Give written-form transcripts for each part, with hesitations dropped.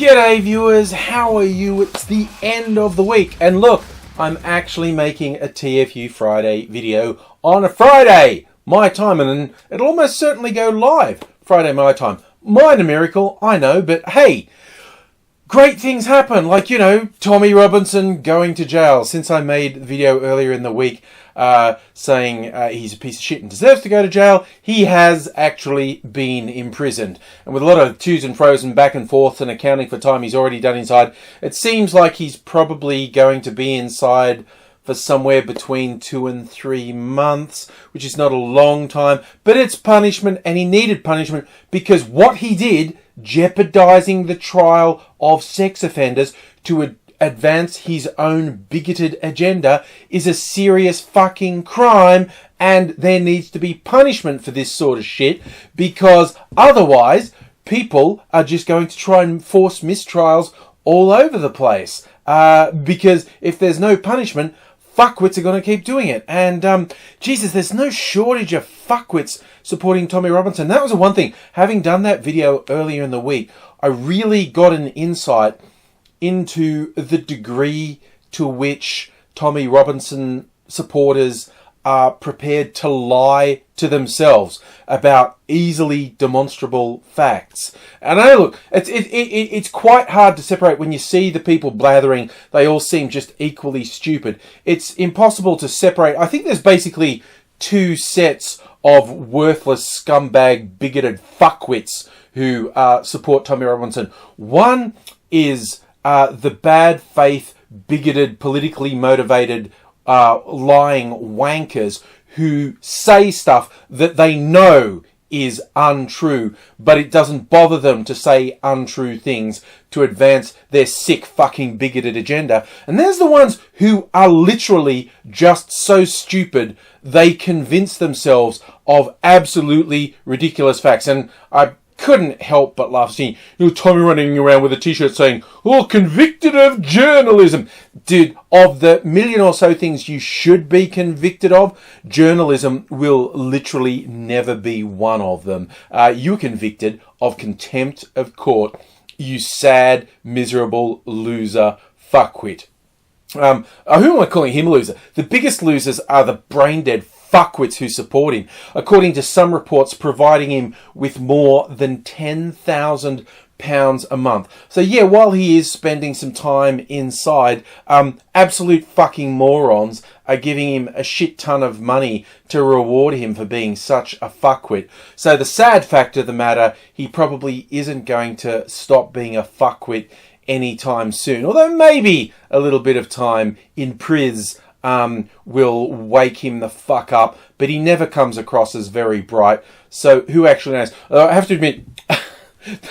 G'day viewers, how are you? It's the end of the week, and look, I'm actually making a TFU Friday video on a Friday, my time, and it'll almost certainly go live Friday, my time. Mind a miracle, I know, but hey, great things happen, like, you know, Tommy Robinson going to jail. Since I made the video earlier in the week saying he's a piece of shit and deserves to go to jail, he has actually been imprisoned. And with a lot of twos and fro's and back and forth and accounting for time he's already done inside, it seems like he's probably going to be inside for somewhere between 2 and 3 months, which is not a long time, but it's punishment, and he needed punishment because what he did, jeopardizing the trial of sex offenders to advance his own bigoted agenda, is a serious fucking crime, and there needs to be punishment for this sort of shit, because otherwise people are just going to try and force mistrials all over the place. Because if there's no punishment, fuckwits are going to keep doing it. And Jesus, there's no shortage of fuckwits supporting Tommy Robinson. That was the one thing. Having done that video earlier in the week, I really got an insight into the degree to which Tommy Robinson supporters are prepared to lie to themselves about easily demonstrable facts. And I know, look, it's quite hard to separate when you see the people blathering. They all seem just equally stupid. It's impossible to separate. I think there's basically two sets of worthless scumbag bigoted fuckwits who support Tommy Robinson. One is the bad faith, bigoted, politically motivated, lying wankers who say stuff that they know is untrue, but it doesn't bother them to say untrue things to advance their sick fucking bigoted agenda. And there's the ones who are literally just so stupid they convince themselves of absolutely ridiculous facts. And I couldn't help but laugh seeing Tommy running around with a t-shirt saying, "Oh, convicted of journalism." Dude, of the million or so things you should be convicted of, journalism will literally never be one of them. You're convicted of contempt of court, you sad, miserable loser fuckwit. Who am I calling him a loser? The biggest losers are the brain-dead fuckwits who support him, according to some reports providing him with more than £10,000 a month. So yeah, while he is spending some time inside, absolute fucking morons are giving him a shit ton of money to reward him for being such a fuckwit. So the sad fact of the matter, he probably isn't going to stop being a fuckwit anytime soon, although maybe a little bit of time in prison will wake him the fuck up, but he never comes across as very bright, so who actually knows? I have to admit,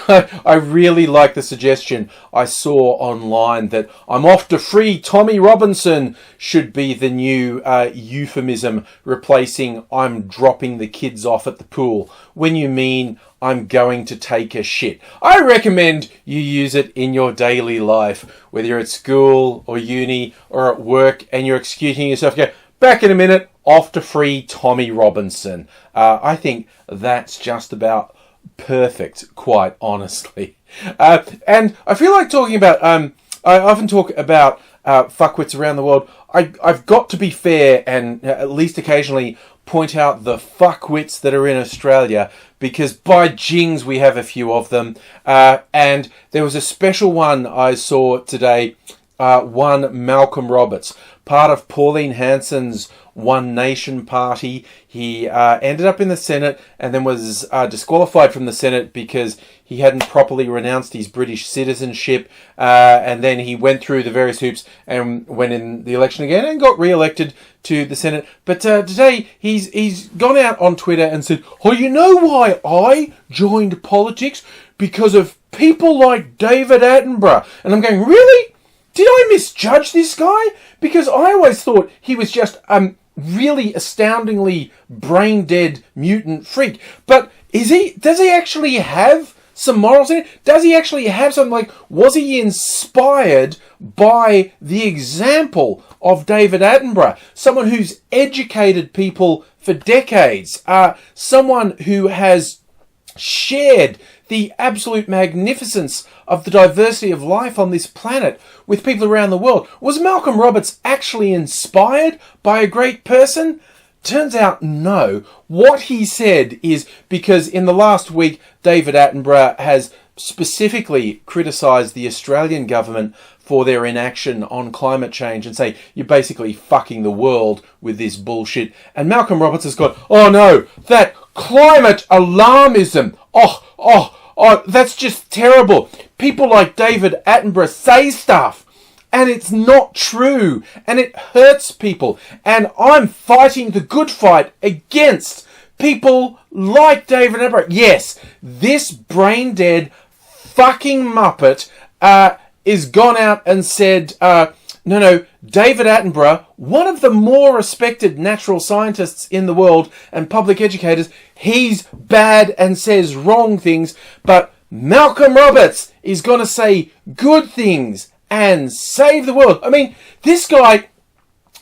I really like the suggestion I saw online that "I'm off to free Tommy Robinson" should be the new euphemism replacing "I'm dropping the kids off at the pool," when you mean "I'm going to take a shit." I recommend you use it in your daily life, whether you're at school or uni or at work and you're excusing yourself. Go, "Back in a minute, off to free Tommy Robinson." I think that's just about perfect, quite honestly. And I feel like talking about, I often talk about fuckwits around the world. I've got to be fair and at least occasionally point out the fuckwits that are in Australia, because by jings we have a few of them. And there was a special one I saw today, one Malcolm Roberts, part of Pauline Hanson's One Nation party. He ended up in the Senate and then was disqualified from the Senate because he hadn't properly renounced his British citizenship, and then he went through the various hoops and went in the election again and got re-elected to the Senate. But today he's gone out on Twitter and said, "Oh, you know why I joined politics? Because of people like David Attenborough." And I'm going, really? Did I misjudge this guy? Because I always thought he was just really astoundingly brain-dead mutant freak. But does he actually have some morals in it? Does he actually have something like, was he inspired by the example of David Attenborough? Someone who's educated people for decades. Someone who has shared the absolute magnificence of the diversity of life on this planet with people around the world. Was Malcolm Roberts actually inspired by a great person? Turns out no. What he said is because in the last week, David Attenborough has specifically criticised the Australian government for their inaction on climate change and say, you're basically fucking the world with this bullshit. And Malcolm Roberts has gone, oh no, that climate alarmism. Oh, that's just terrible. People like David Attenborough say stuff and it's not true and it hurts people. And I'm fighting the good fight against people like David Attenborough. Yes, this brain dead fucking muppet is gone out and said, no, David Attenborough, one of the more respected natural scientists in the world and public educators, he's bad and says wrong things, but Malcolm Roberts is going to say good things and save the world. I mean, this guy,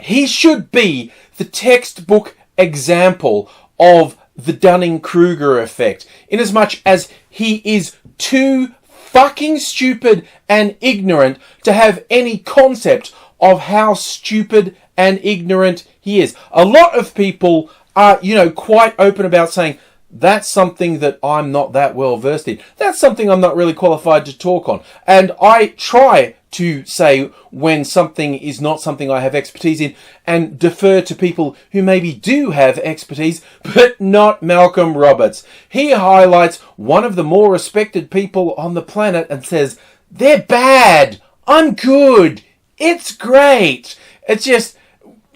he should be the textbook example of the Dunning-Kruger effect, in as much as he is too fucking stupid and ignorant to have any concept of how stupid and ignorant he is. A lot of people are, quite open about saying, that's something that I'm not that well versed in. That's something I'm not really qualified to talk on. And I try to say when something is not something I have expertise in and defer to people who maybe do have expertise, but not Malcolm Roberts. He highlights one of the more respected people on the planet and says, they're bad. I'm good. It's great. It's just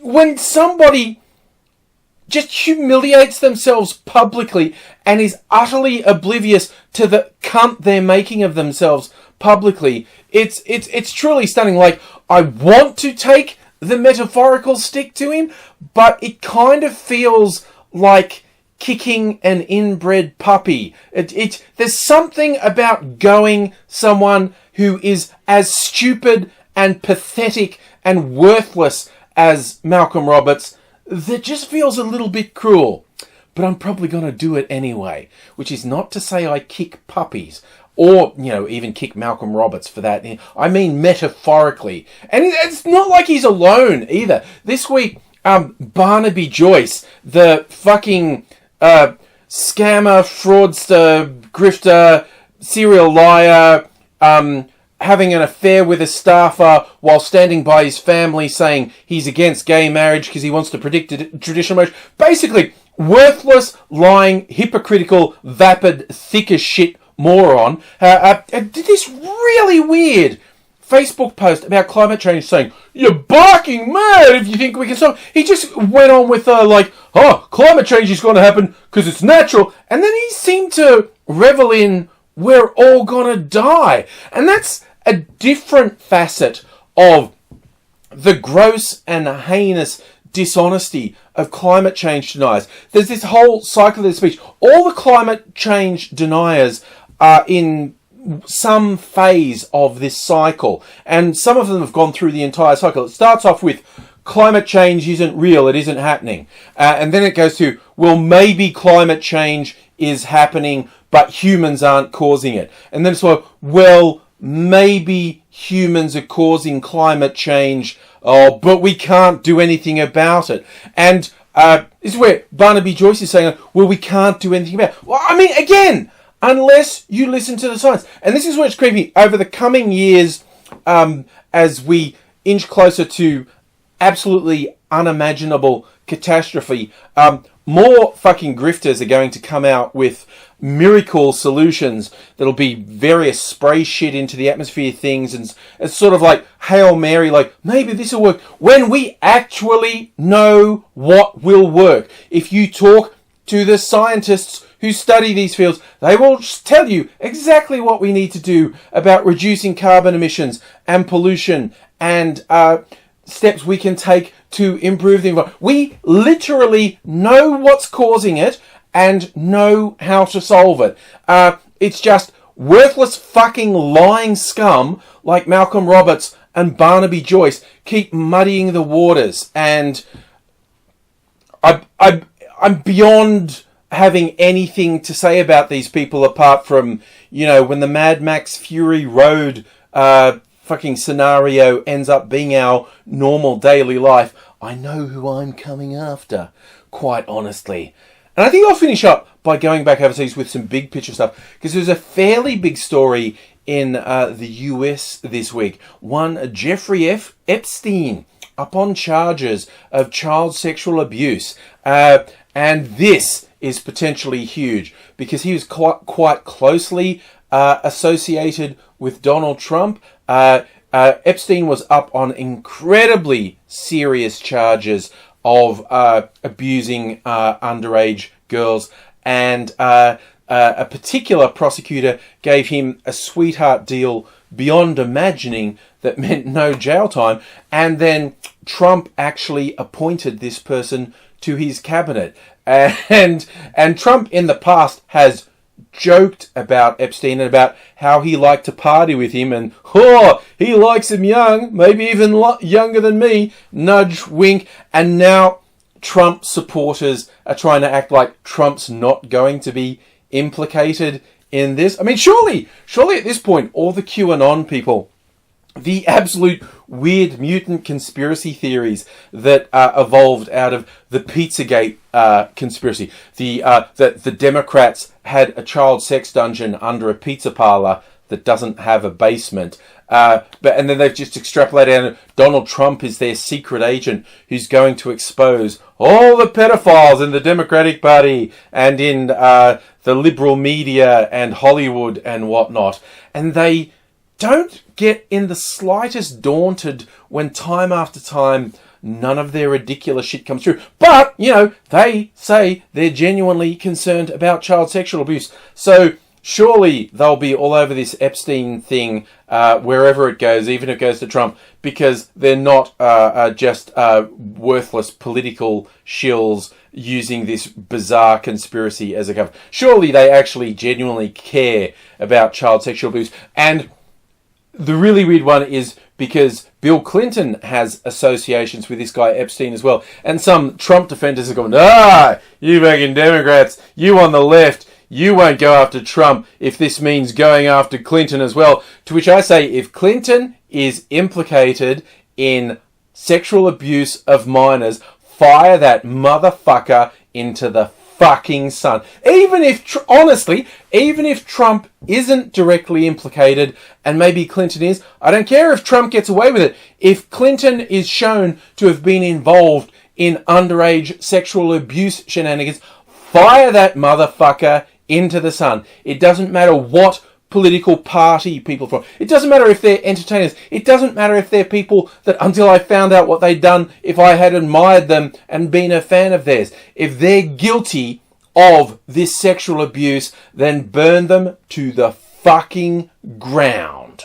when somebody just humiliates themselves publicly and is utterly oblivious to the cunt they're making of themselves publicly, it's truly stunning. Like, I want to take the metaphorical stick to him, but it kind of feels like kicking an inbred puppy. There's something about going someone who is as stupid and pathetic and worthless as Malcolm Roberts that just feels a little bit cruel. But I'm probably going to do it anyway, which is not to say I kick puppies or, even kick Malcolm Roberts for that. I mean metaphorically. And it's not like he's alone either. This week, Barnaby Joyce, the fucking scammer, fraudster, grifter, serial liar, having an affair with a staffer while standing by his family saying he's against gay marriage because he wants to predict traditional marriage. Basically, worthless, lying, hypocritical, vapid, thick as shit moron did this really weird Facebook post about climate change saying, you're barking mad if you think we can stop. He just went on with climate change is going to happen because it's natural. And then he seemed to revel in we're all going to die. And that's a different facet of the gross and heinous dishonesty of climate change deniers. There's this whole cycle of this speech. All the climate change deniers are in some phase of this cycle, and some of them have gone through the entire cycle. It starts off with climate change isn't real, it isn't happening. And then it goes to, well, maybe climate change is happening, but humans aren't causing it. And then it's like, well, maybe humans are causing climate change, but we can't do anything about it. And this is where Barnaby Joyce is saying, well, we can't do anything about it. Well, I mean, again, unless you listen to the science. And this is where it's creepy. Over the coming years, as we inch closer to absolutely unimaginable catastrophe, more fucking grifters are going to come out with miracle solutions that'll be various spray shit into the atmosphere things, and it's sort of like Hail Mary, like maybe this will work, when we actually know what will work. If you talk to the scientists who study these fields, they will tell you exactly what we need to do about reducing carbon emissions and pollution and steps we can take to improve the environment. We literally know what's causing it and know how to solve it. It's just worthless fucking lying scum like Malcolm Roberts and Barnaby Joyce keep muddying the waters. And I'm beyond having anything to say about these people apart from, you know, when the Mad Max Fury Road fucking scenario ends up being our normal daily life. I know who I'm coming after, quite honestly. And I think I'll finish up by going back overseas with some big picture stuff, because there's a fairly big story in the US this week. One, Jeffrey Epstein up on charges of child sexual abuse. And this is potentially huge because he was quite closely associated with Donald Trump. Epstein was up on incredibly serious charges of abusing underage girls, and a particular prosecutor gave him a sweetheart deal beyond imagining that meant no jail time, and then Trump actually appointed this person to his cabinet. And Trump in the past has joked about Epstein and about how he liked to party with him, and he likes him young, maybe even younger than me, nudge, wink. And now Trump supporters are trying to act like Trump's not going to be implicated in this. I mean, surely at this point, all the QAnon people, the absolute weird mutant conspiracy theories that evolved out of the Pizzagate conspiracy, that the Democrats had a child sex dungeon under a pizza parlor that doesn't have a basement, and then they've just extrapolated out Donald Trump is their secret agent who's going to expose all the pedophiles in the Democratic Party and in the liberal media and Hollywood and whatnot, and they don't get in the slightest daunted when time after time none of their ridiculous shit comes through. But, you know, they say they're genuinely concerned about child sexual abuse. So surely they'll be all over this Epstein thing wherever it goes, even if it goes to Trump, because they're not just worthless political shills using this bizarre conspiracy as a cover. Surely they actually genuinely care about child sexual abuse. And the really weird one is because Bill Clinton has associations with this guy Epstein as well. And some Trump defenders are going, you fucking Democrats, you on the left, you won't go after Trump if this means going after Clinton as well. To which I say, if Clinton is implicated in sexual abuse of minors, fire that motherfucker into the fucking sun. Even if, honestly, even if Trump isn't directly implicated, and maybe Clinton is, I don't care if Trump gets away with it. If Clinton is shown to have been involved in underage sexual abuse shenanigans, fire that motherfucker into the sun. It doesn't matter what political party people from. It doesn't matter if they're entertainers. It doesn't matter if they're people that, until I found out what they'd done, if I had admired them and been a fan of theirs. If they're guilty of this sexual abuse, then burn them to the fucking ground.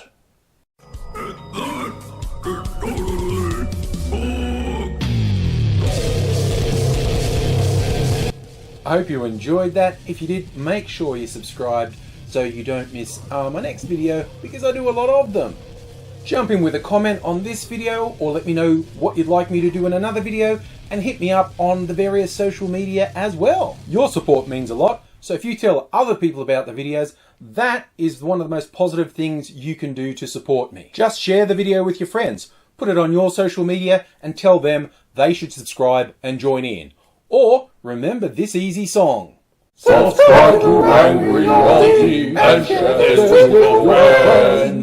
I hope you enjoyed that. If you did, make sure you subscribed so you don't miss my next video, because I do a lot of them. Jump in with a comment on this video, or let me know what you'd like me to do in another video, and hit me up on the various social media as well. Your support means a lot, so if you tell other people about the videos, that is one of the most positive things you can do to support me. Just share the video with your friends, put it on your social media, and tell them they should subscribe and join in. Or remember this easy song. Subscribe to AngryAussie and share this with your friends.